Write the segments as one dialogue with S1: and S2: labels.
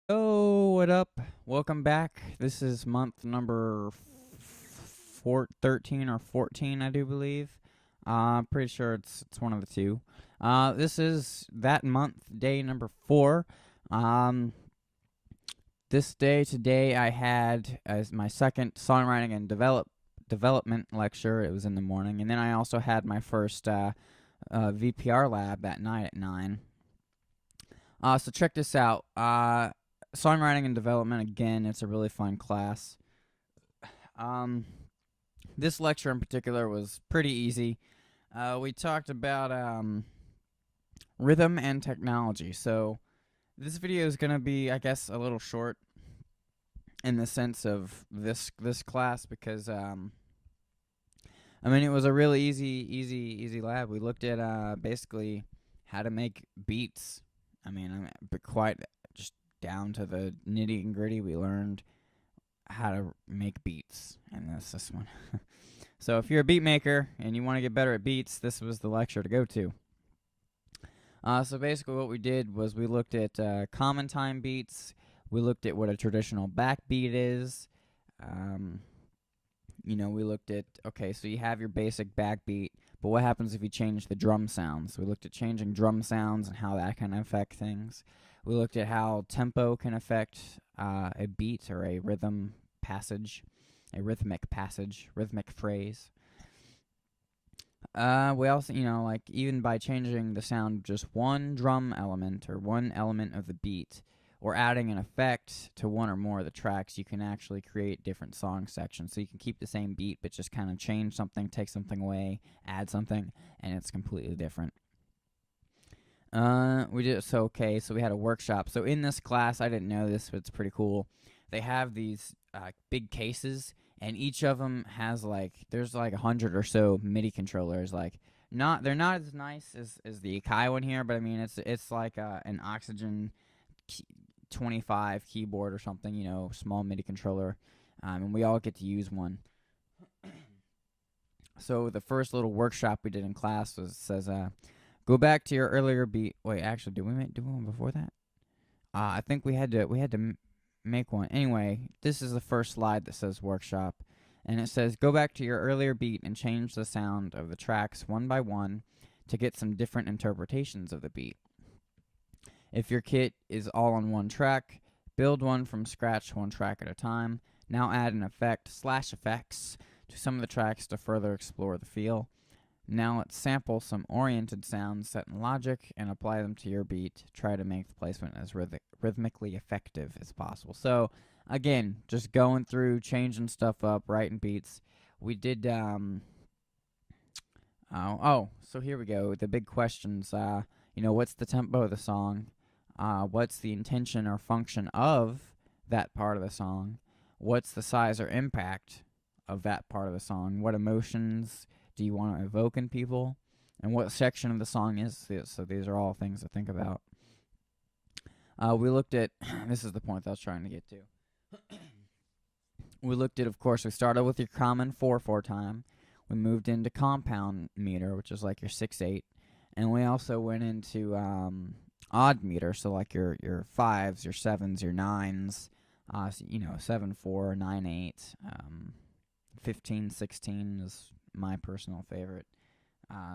S1: Oh, what up? Welcome back. This is month number 13 or 14, I do believe. I'm pretty sure it's one of the two. This is that month, day number 4. Um, this day today, I had as my second songwriting and development lecture. It was in the morning, and then I also had my first VPR lab that night at 9. So check this out. Songwriting and development, again, it's a really fun class. Um, this lecture in particular was pretty easy. We talked about rhythm and technology. So this video is gonna be, I guess, a little short in the sense of this class because I mean it was a really easy lab. We looked at basically how to make beats. But quite just down to the nitty and gritty. We learned how to make beats, and that's this one. So if you're a beat maker and you want to get better at beats, this was the lecture to go to. So basically, what we did was we looked at common time beats. We looked at what a traditional backbeat is. Um, we looked at, okay, so you have your basic backbeat, but what happens if you change the drum sounds? We looked at changing drum sounds and how that can affect things. We looked at how tempo can affect a beat or a rhythmic passage, rhythmic phrase. We also, like even by changing the sound of just one drum element or one element of the beat, or adding an effect to one or more of the tracks, you can actually create different song sections. So you can keep the same beat, but just kind of change something, take something away, add something, and it's completely different. We did so okay. So we had a workshop. So in this class, I didn't know this, but it's pretty cool. They have these big cases, and each of them has there's like 100 or so MIDI controllers. They're not as nice as the Akai one here, but I mean it's like an Oxygen 25 keyboard or something, small MIDI controller, and we all get to use one. So the first little workshop we did in class says, go back to your earlier beat. Wait, actually, did we do one before that? I think we had to make one. Anyway, this is the first slide that says workshop, and it says go back to your earlier beat and change the sound of the tracks one by one to get some different interpretations of the beat. If your kit is all on one track, build one from scratch, one track at a time. Now add an effects to some of the tracks to further explore the feel. Now let's sample some oriented sounds set in Logic and apply them to your beat. Try to make the placement as rhythmically effective as possible. So again, just going through, changing stuff up, writing beats. We did so here we go. The big questions. What's the tempo of the song? What's the intention or function of that part of the song? What's the size or impact of that part of the song? What emotions do you want to evoke in people? And what section of the song is this? So these are all things to think about. We looked at, this is the point that I was trying to get to. We looked at, of course, we started with your common 4/4 time. We moved into compound meter, which is like your 6/8. And we also went into odd meter, so like your 5s, your 7s, your 9s, 7/4, 9/8, 15/16 is my personal favorite.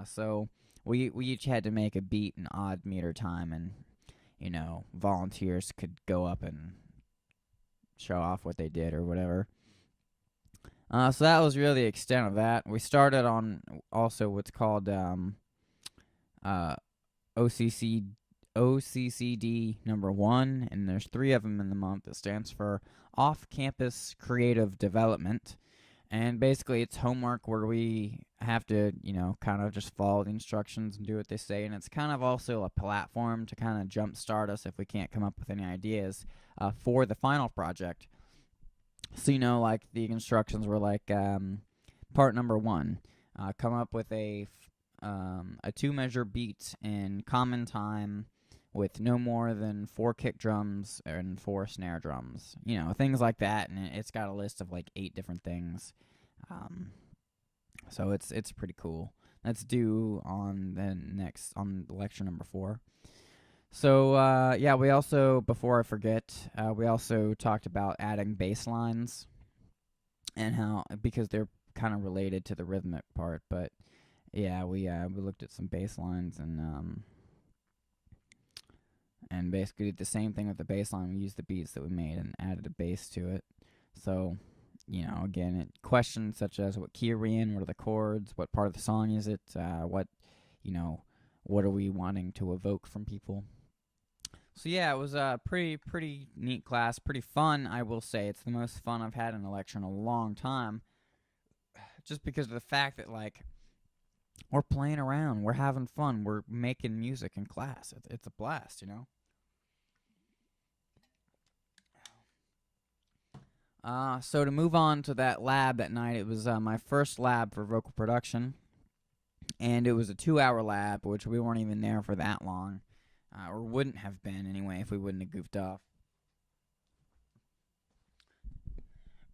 S1: So we each had to make a beat in odd meter time, and volunteers could go up and show off what they did or whatever. So that was really the extent of that. We started on also what's called OCC OCCD number 1, and there's 3 of them in the month. It stands for Off-Campus Creative Development. And basically, it's homework where we have to, kind of just follow the instructions and do what they say. And it's kind of also a platform to kind of jumpstart us if we can't come up with any ideas for the final project. So, like the instructions were like part number 1, come up with a 2-measure beat in common time with no more than 4 kick drums and 4 snare drums, things like that. And it's got a list of like 8 different things. So it's pretty cool. That's due on the lecture number 4. So yeah, we also, before I forget, we also talked about adding bass lines and how, because they're kind of related to the rhythmic part. But yeah, we looked at some bass lines and basically did the same thing with the bass line. We used the beats that we made and added a bass to it. So, again, questions such as what key are we in, what are the chords, what part of the song is it, you know, what are we wanting to evoke from people. So yeah, it was a pretty neat class, pretty fun. I will say it's the most fun I've had in a lecture in a long time, just because of the fact that like we're playing around, we're having fun, we're making music in class. It's a blast. So to move on to that lab that night, it was my first lab for vocal production, and it was a 2-hour lab, which we weren't even there for that long, or wouldn't have been anyway if we wouldn't have goofed off.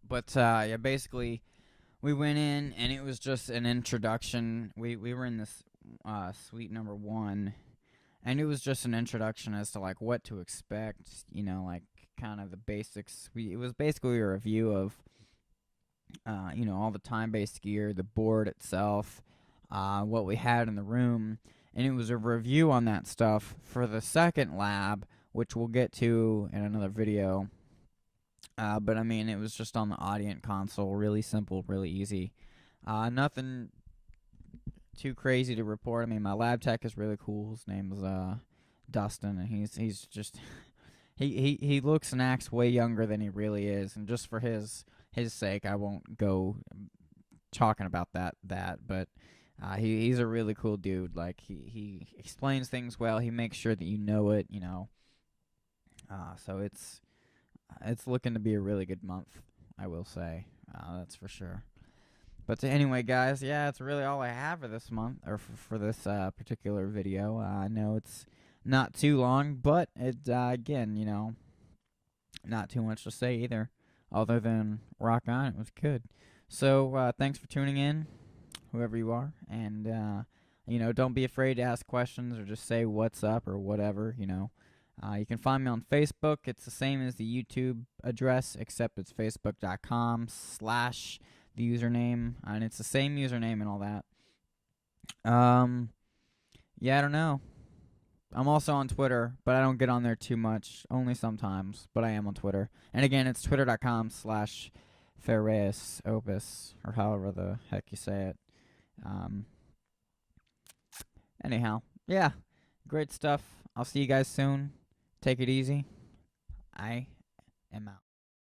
S1: But yeah, basically we went in and it was just an introduction. We were in this suite number 1, and it was just an introduction as to like what to expect. Like kind of the basics. It was basically a review of all the time-based gear, the board itself, what we had in the room, and it was a review on that stuff for the second lab, which we'll get to in another video. But I mean, it was just on the Audient console, really simple, really easy. Nothing too crazy to report. I mean, my lab tech is really cool. His name is Dustin, and he's just he looks and acts way younger than he really is, and just for his sake, I won't go talking about that. But he's a really cool dude. Like he explains things well. He makes sure that you know it. So it's looking to be a really good month, I will say. That's for sure. But anyway, guys, yeah, that's really all I have for this month, or for this particular video. I know it's not too long, but it again, not too much to say either, other than rock on. It was good. So thanks for tuning in, whoever you are, and don't be afraid to ask questions or just say what's up or whatever. You can find me on Facebook. It's the same as the YouTube address, except it's facebook.com/ the username, and it's the same username and all that. Yeah, I don't know. I'm also on Twitter, but I don't get on there too much, only sometimes, but I am on Twitter. And again, it's twitter.com/ Ferreus Opus, or however the heck you say it. Anyhow, yeah, great stuff. I'll see you guys soon. Take it easy. I am out.